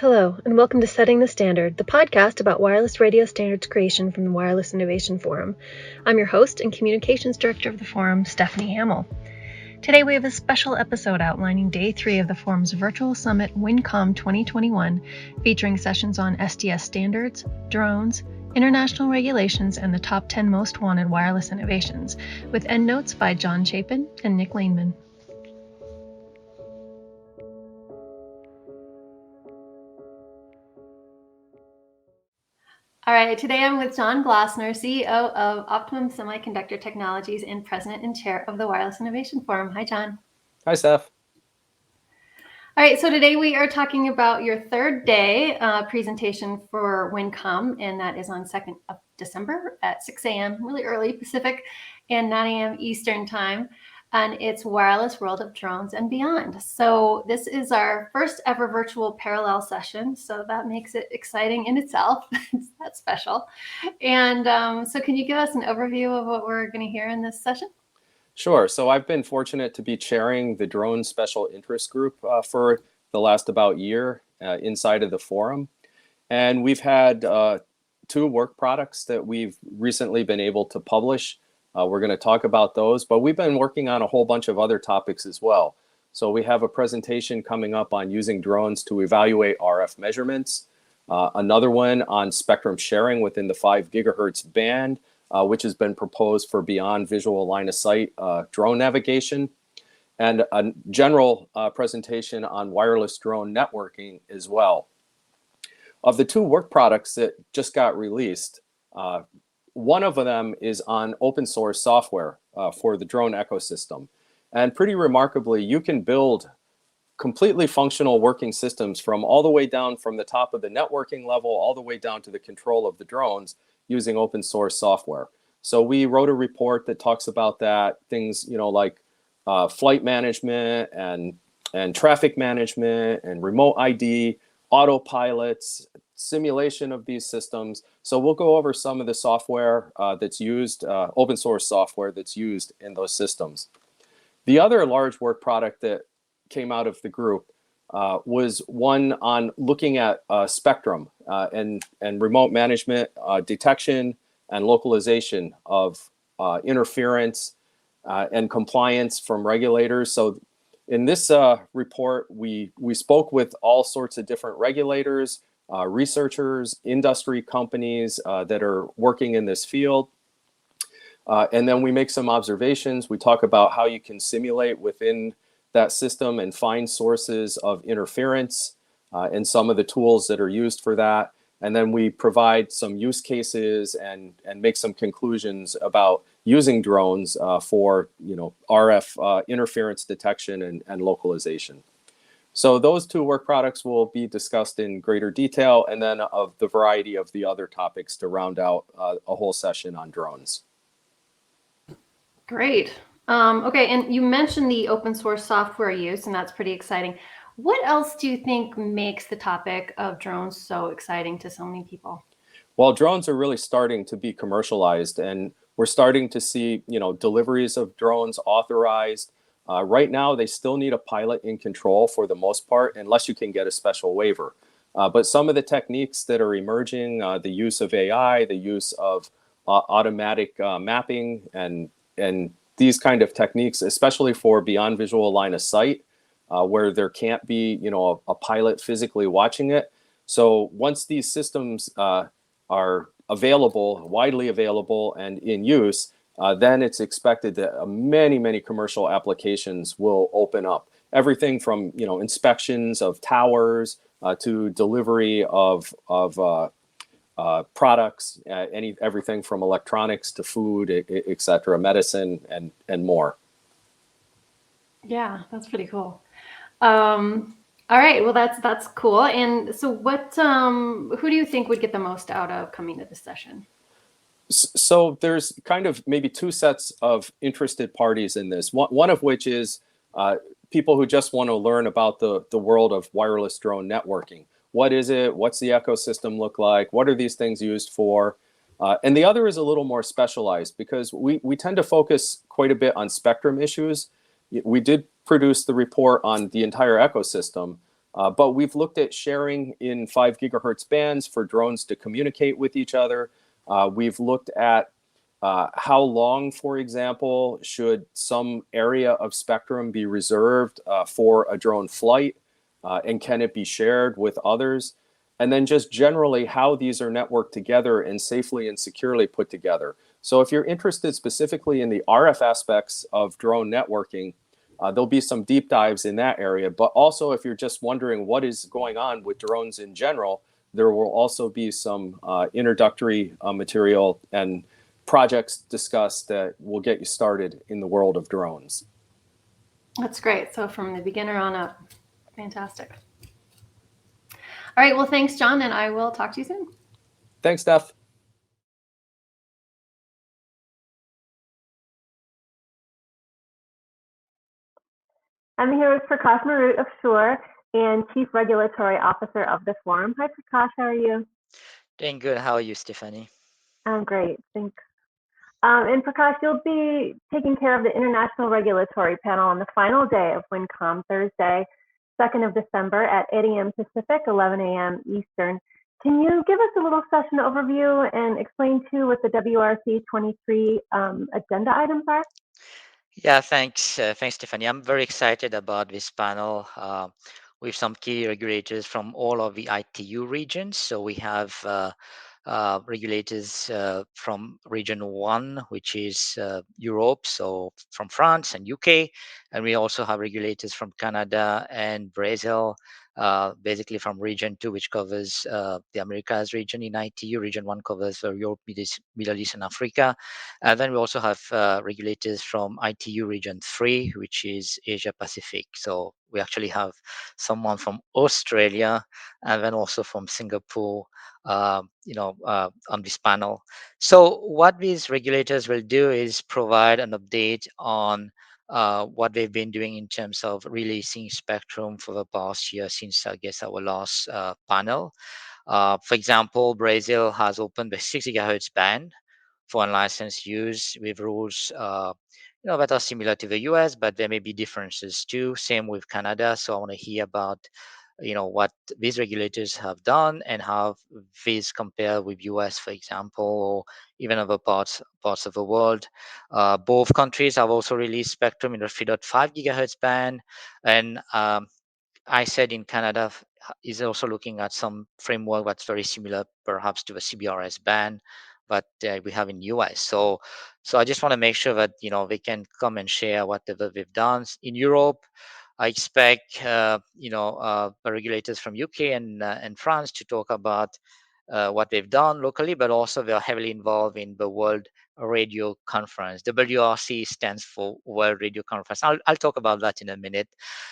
Hello, and welcome to Setting the Standard, the podcast about wireless radio standards creation from the Wireless Innovation Forum. I'm your host and Communications Director of the Forum, Stephanie Hamill. Today we have a special episode outlining Day 3 of the Forum's virtual summit, WINNComm 2021, featuring sessions on SDS Standards, drones, international regulations, and the top 10 most wanted wireless innovations, with endnotes by John Chapin and Nick Laneman. All right, today I'm with John Glossner, CEO of Optimum Semiconductor Technologies and President and Chair of the Wireless Innovation Forum. Hi, John. Hi, Steph. All right, so today we are talking about your third day presentation for WINNComm, and that is on 2nd of December at 6 a.m., really early Pacific, and 9 a.m. Eastern time. And it's Wireless World of Drones and Beyond. So this is our first ever virtual parallel session. So that makes it exciting in itself. It's that special. And so can you give us an overview of what we're going to hear in this session? Sure. So I've been fortunate to be chairing the Drone Special Interest Group for the last about year inside of the forum. And we've had 2 work products that we've recently been able to publish. We're going to talk about those, but we've been working on a whole bunch of other topics as well. So we have a presentation coming up on using drones to evaluate RF measurements, another one on spectrum sharing within the 5 gigahertz band, which has been proposed for beyond visual line of sight drone navigation, and a general presentation on wireless drone networking as well. Of the 2 work products that just got released, one of them is on open source software for the drone ecosystem. And pretty remarkably, you can build completely functional working systems from all the way down from the top of the networking level, all the way down to the control of the drones using open source software. So we wrote a report that talks about that, things like flight management and traffic management and remote ID, autopilots, simulation of these systems. So we'll go over some of the software that's used, open source software that's used in those systems. The other large work product that came out of the group was one on looking at spectrum and remote management, detection and localization of interference and compliance from regulators. So in this report, we spoke with all sorts of different regulators, researchers, industry companies that are working in this field. And then we make some observations. We talk about how you can simulate within that system and find sources of interference and some of the tools that are used for that. And then we provide some use cases and make some conclusions about using drones for RF interference detection and localization. So those 2 work products will be discussed in greater detail, and then of the variety of the other topics to round out a whole session on drones. Great. Okay, and you mentioned the open source software use, and that's pretty exciting. What else do you think makes the topic of drones so exciting to so many people? Well, drones are really starting to be commercialized, and we're starting to see, deliveries of drones authorized. Right now, they still need a pilot in control for the most part, unless you can get a special waiver. But some of the techniques that are emerging, the use of AI, the use of automatic mapping, and these kind of techniques, especially for beyond visual line of sight, where there can't be, a pilot physically watching it. So once these systems are available, widely available, and in use, then it's expected that many commercial applications will open up. Everything from inspections of towers to delivery of products, everything from electronics to food, et cetera, medicine, and more. Yeah, that's pretty cool. All right, well that's cool. And so what who do you think would get the most out of coming to this session? So there's kind of maybe 2 sets of interested parties in this. One of which is people who just want to learn about the world of wireless drone networking. What is it? What's the ecosystem look like? What are these things used for? And the other is a little more specialized, because we tend to focus quite a bit on spectrum issues. We did produce the report on the entire ecosystem, But we've looked at sharing in 5 gigahertz bands for drones to communicate with each other. We've looked at how long, for example, should some area of spectrum be reserved for a drone flight, and can it be shared with others? And then just generally how these are networked together and safely and securely put together. So if you're interested specifically in the RF aspects of drone networking, there'll be some deep dives in that area. But also, if you're just wondering what is going on with drones in general, there will also be some introductory material and projects discussed that will get you started in the world of drones. That's great. So from the beginner on up. Fantastic. All right. Well, thanks, John, and I will talk to you soon. Thanks, Steph. I'm here with Prakash Moorut of Shure and Chief Regulatory Officer of the forum. Hi, Prakash. How are you? Doing good. How are you, Stephanie? I'm great. Thanks. And Prakash, you'll be taking care of the International Regulatory Panel on the final day of WINComm, Thursday, 2nd of December at 8 a.m. Pacific, 11 a.m. Eastern. Can you give us a little session overview and explain too what the WRC 23 agenda items are? Yeah, thanks. Thanks, Stephanie. I'm very excited about this panel with some key regulators from all of the ITU regions. So we have regulators from region 1, which is Europe, so from France and UK. And we also have regulators from Canada and Brazil, basically from region 2, which covers the Americas region in ITU. Region 1 covers Europe, Middle East, and Africa. And then we also have regulators from ITU region 3, which is Asia Pacific. So we actually have someone from Australia and then also from Singapore, on this panel. So what these regulators will do is provide an update on what they've been doing in terms of releasing spectrum for the past year since, I guess, our last panel. For example, Brazil has opened the 6 gigahertz band for unlicensed use with rules that are similar to the US, but there may be differences too. Same with Canada. So I want to hear about what these regulators have done and how these compare with US, for example, or even other parts of the world. Both countries have also released spectrum in the 3.5 gigahertz band, and I said in Canada is also looking at some framework that's very similar, perhaps to the CBRS band, but we have in US. So I just want to make sure that they can come and share whatever they've done in Europe. I expect the regulators from UK and France to talk about what they've done locally, but also they're heavily involved in the World Radio Conference. WRC stands for World Radio Conference. I'll talk about that in a minute.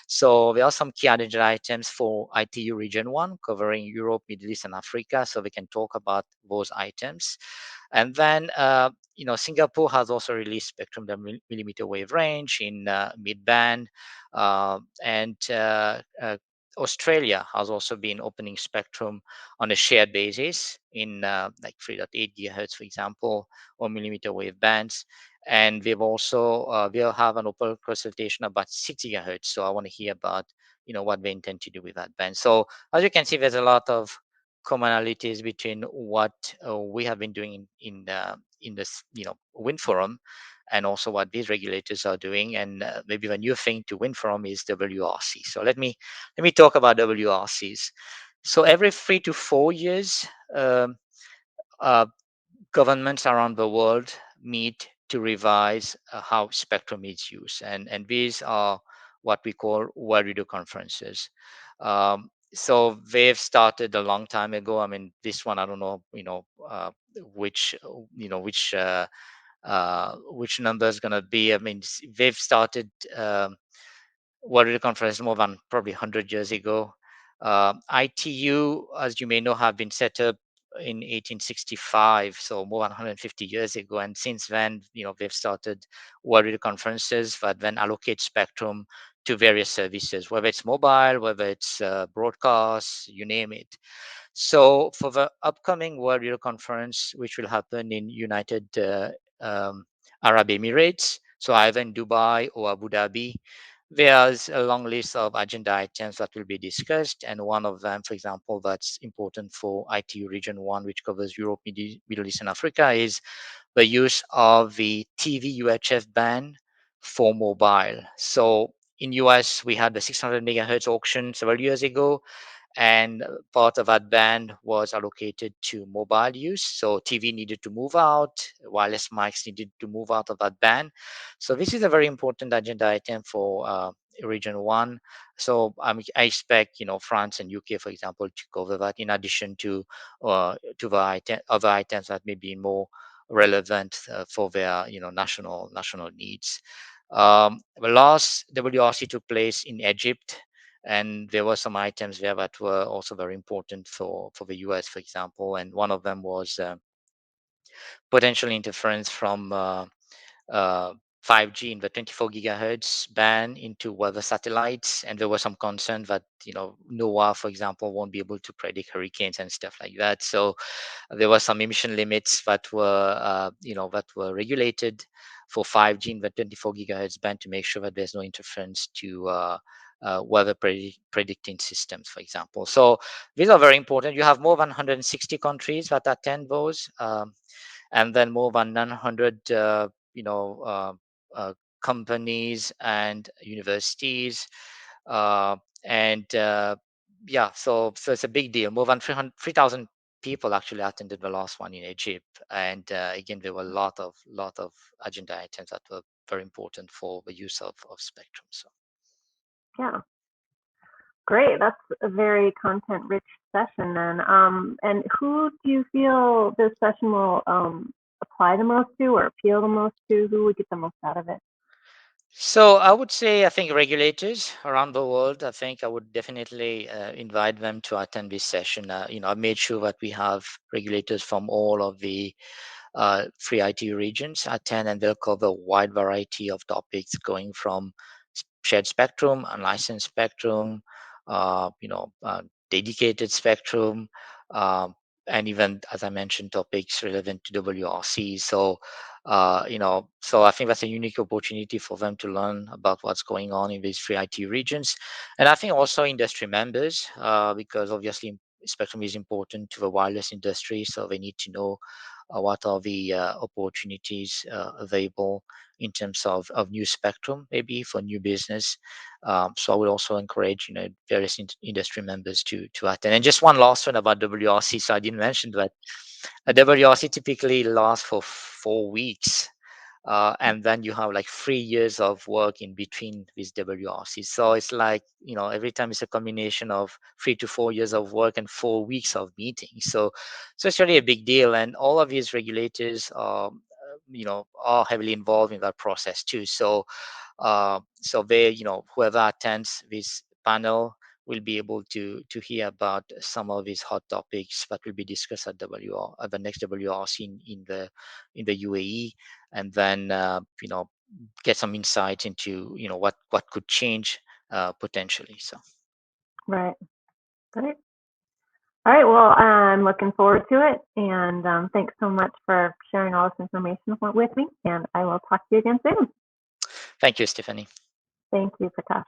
So there are some key agenda items for ITU Region 1 covering Europe, Middle East, and Africa, so we can talk about those items. And then, Singapore has also released spectrum, the millimeter wave range in mid-band, and Australia has also been opening spectrum on a shared basis in like 3.8 gigahertz, for example, or millimeter wave bands. And we've also we'll have an open consultation about 6 gigahertz. So I want to hear about what they intend to do with that band. So as you can see, there's a lot of commonalities between what we have been doing in this Win Forum, and also what these regulators are doing. And maybe the new thing to Win Forum is WRC. So let me talk about WRCs. So every 3 to 4 years, uh, governments around the world meet to revise how spectrum is used, and these are what we call world radio conferences. So they've started a long time ago. I mean, this one I don't know, which which number is going to be. I mean, they've started World Radio Conference more than probably 100 years ago. ITU, as you may know, have been set up in 1865, so more than 150 years ago. And since then, they've started World Radio Conferences that then allocate spectrum to various services, whether it's mobile, whether it's broadcast, you name it. So for the upcoming World Radio Conference, which will happen in United Arab Emirates, so either in Dubai or Abu Dhabi, there's a long list of agenda items that will be discussed, and one of them, for example, that's important for ITU Region 1, which covers Europe, Middle East, and Africa, is the use of the TV UHF ban for mobile. So in US, we had the 600 megahertz auction several years ago, and part of that band was allocated to mobile use. So TV needed to move out, wireless mics needed to move out of that band. So this is a very important agenda item for Region 1. So I expect, France and UK, for example, to cover that in addition to the other items that may be more relevant for their, national needs. The last WRC took place in Egypt, and there were some items there that were also very important for the US, for example, and one of them was potential interference from 5G in the 24 gigahertz band into weather satellites, and there was some concern that NOAA, for example, won't be able to predict hurricanes and stuff like that. So there were some emission limits that were regulated for 5G in the 24 gigahertz band to make sure that there's no interference to weather predicting systems, for example. So these are very important. You have more than 160 countries that attend those, and then more than 900 companies and universities, uh, and yeah, so it's a big deal. More than 3,000 people actually attended the last one in Egypt, and again, there were a lot of agenda items that were very important for the use of spectrum. So Yeah, great. That's a very content-rich session then. And who do you feel this session will apply the most to or appeal the most to? Who would get the most out of it? So I would say, I think regulators around the world, I think I would definitely invite them to attend this session. I made sure that we have regulators from all of the free IT regions attend, and they'll cover a wide variety of topics going from shared spectrum, unlicensed spectrum, dedicated spectrum, and even, as I mentioned, topics relevant to WRC. So I think that's a unique opportunity for them to learn about what's going on in these free IT regions. And I think also industry members, because obviously spectrum is important to the wireless industry, so they need to know what are the opportunities available in terms of new spectrum, maybe for new business. So I would also encourage, various industry members to attend. And just one last one about WRC. So I didn't mention that a WRC typically lasts for 4 weeks. And then you have like 3 years of work in between these WRCs. So it's like, every time it's a combination of 3 to 4 years of work and 4 weeks of meetings. So it's really a big deal. And all of these regulators are heavily involved in that process too. So they, whoever attends this panel will be able to hear about some of these hot topics that will be discussed at the next WRC in the UAE, and then get some insight into what could change potentially. So Right. Great. All right. Well, I'm looking forward to it. And thanks so much for sharing all this information with me. And I will talk to you again soon. thank you, Stephanie. Thank you, Prakash.